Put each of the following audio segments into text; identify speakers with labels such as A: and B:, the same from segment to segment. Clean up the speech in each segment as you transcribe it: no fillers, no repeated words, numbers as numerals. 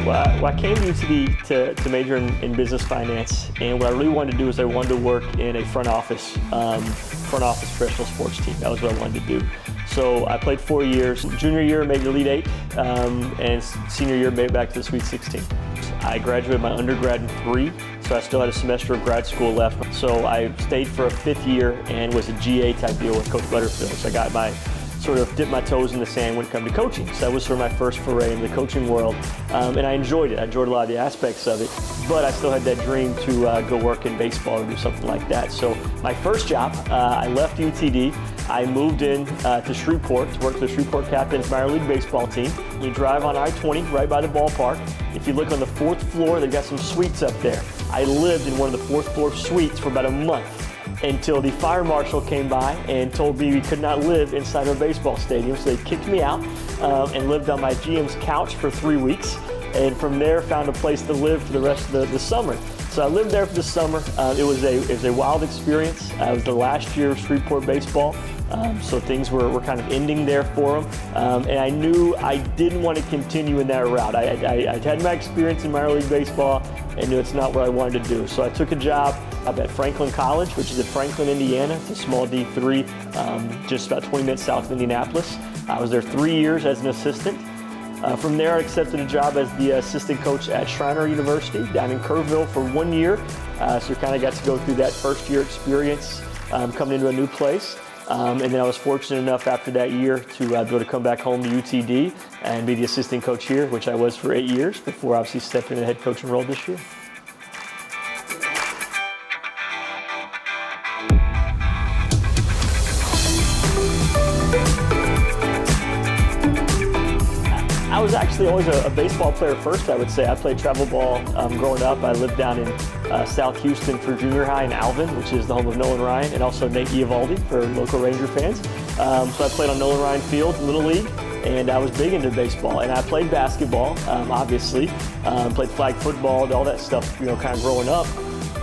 A: Well, I came to UTD to major in business finance, and what I really wanted to do is I wanted to work in a front office professional sports team. That was what I wanted to do. So I played 4 years. Junior year made the Elite Eight, and senior year made it back to the Sweet 16. I graduated my undergrad in 3, so I still had a semester of grad school left. So I stayed for a 5th year and was a GA type deal with Coach Butterfield. So I got dipped my toes in the sand when it came to coaching. So that was sort of my first foray into the coaching world, and I enjoyed it. I enjoyed a lot of the aspects of it, but I still had that dream to go work in baseball or do something like that. So my first job, I left UTD. I moved in to Shreveport to work for the Shreveport Captains minor league baseball team. You drive on I-20 right by the ballpark. If you look on the 4th floor, they've got some suites up there. I lived in one of the 4th floor suites for about a month, until the fire marshal came by and told me we could not live inside of a baseball stadium. So they kicked me out and lived on my GM's couch for 3 weeks. And from there, found a place to live for the rest of the summer. So I lived there for the summer. It was a wild experience. It was the last year of Shreveport baseball. So things were kind of ending there for them. And I knew I didn't want to continue in that route. I had my experience in minor league baseball and knew it's not what I wanted to do. So I took a job up at Franklin College, which is in Franklin, Indiana. It's a small D3, just about 20 minutes south of Indianapolis. I was there 3 years as an assistant. From there, I accepted a job as the assistant coach at Schreiner University down in Kerrville for 1 year. So kind of got to go through that first year experience coming into a new place. And then I was fortunate enough after that year to be able to come back home to UTD and be the assistant coach here, which I was for 8 years before obviously stepping into the head coaching role this year. I was actually always a baseball player first, I would say. I played travel ball growing up. I lived down in South Houston for junior high in Alvin, which is the home of Nolan Ryan, and also Nate Eovaldi for local Ranger fans. So I played on Nolan Ryan Field, Little League, and I was big into baseball. And I played basketball, obviously. Played flag football, all that stuff, kind of growing up.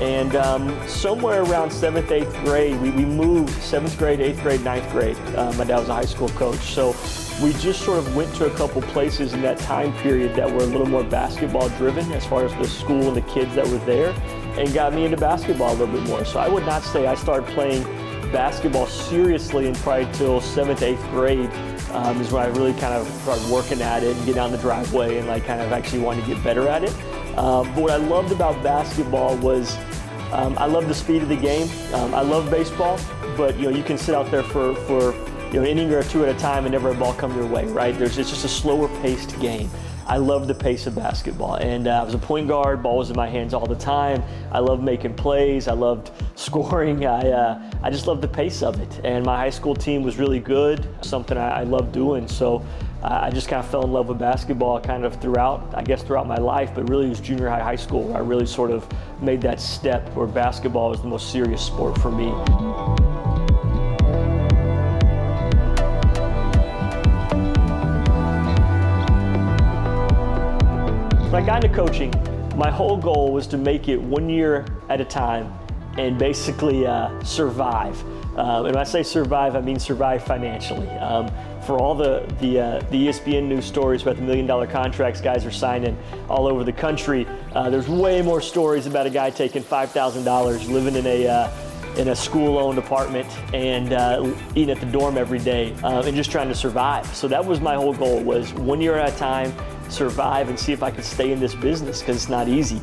A: And somewhere around 7th, 8th grade, we moved 7th grade, 8th grade, 9th grade. My dad was a high school coach. So we just sort of went to a couple places in that time period that were a little more basketball driven as far as the school and the kids that were there, and got me into basketball a little bit more. So I would not say I started playing basketball seriously in probably till 7th, 8th grade is when I really kind of started working at it and get down the driveway and kind of actually wanted to get better at it. But what I loved about basketball was I loved the speed of the game. I love baseball, but you can sit out there for an inning or two at a time and never a ball come your way, right? It's just a slower paced game. I loved the pace of basketball, and I was a point guard. Ball was in my hands all the time. I loved making plays. I loved scoring. I just loved the pace of it, and my high school team was really good, something I loved doing. So I just kind of fell in love with basketball kind of throughout my life, but really it was junior high, high school where I really sort of made that step where basketball was the most serious sport for me. When I got into coaching, my whole goal was to make it 1 year at a time and basically survive. And when I say survive, I mean survive financially. For all the ESPN news stories about the $1 million contracts guys are signing all over the country, there's way more stories about a guy taking $5,000, living in a school-owned apartment and eating at the dorm every day and just trying to survive. So that was my whole goal, was 1 year at a time, survive and see if I could stay in this business, because it's not easy.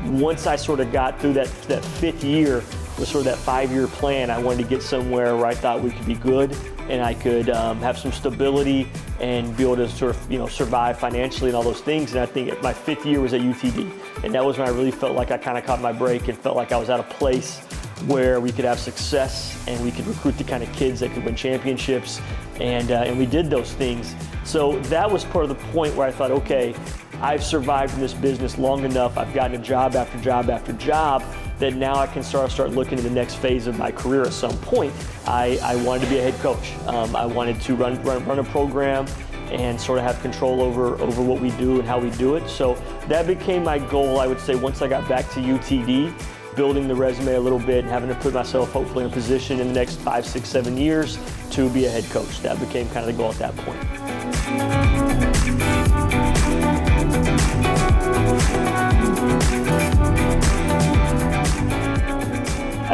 A: Once I sort of got through that 5th year, was sort of that 5-year plan, I wanted to get somewhere where I thought we could be good and I could have some stability and be able to sort of survive financially and all those things. And I think my 5th year was at UTD, and that was when I really felt like I kind of caught my break and felt like I was at a place where we could have success and we could recruit the kind of kids that could win championships, and we did those things. So that was part of the point where I thought, okay, I've survived in this business long enough. I've gotten a job after job after job that now I can start looking at the next phase of my career. At some point, I wanted to be a head coach. I wanted to run a program and sort of have control over what we do and how we do it. So that became my goal, I would say, once I got back to UTD, building the resume a little bit and having to put myself hopefully in a position in the next 5, 6, 7 years to be a head coach. That became kind of the goal at that point.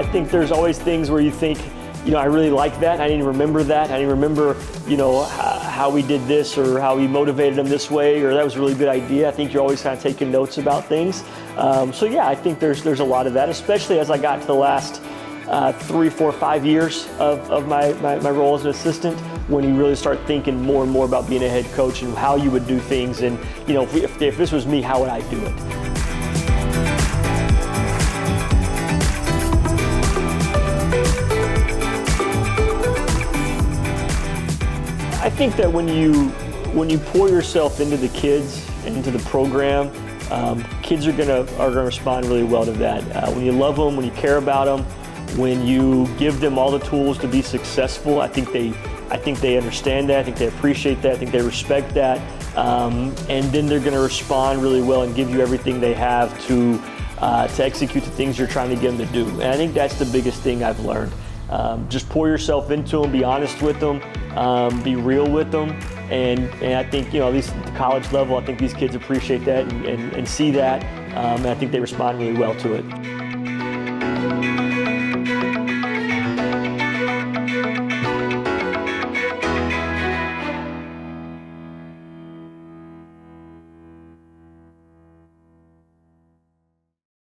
A: think there's always things where you think, I really like that. I didn't remember that. I didn't remember, how we did this or how we motivated them this way, or that was a really good idea. I think you're always kind of taking notes about things. So yeah, I think there's a lot of that, especially as I got to the last 3, 4, 5 years of my role as an assistant, when you really start thinking more and more about being a head coach and how you would do things. And if this was me, how would I do it? I think that when you pour yourself into the kids and into the program, kids are gonna respond really well to that. When you love them, when you care about them, when you give them all the tools to be successful, I think they understand that. I think they appreciate that. I think they respect that, and then they're gonna respond really well and give you everything they have to execute the things you're trying to get them to do. And I think that's the biggest thing I've learned. Just pour yourself into them, be honest with them, be real with them, and I think, at least at the college level, I think these kids appreciate that and see that, and I think they respond really well to it.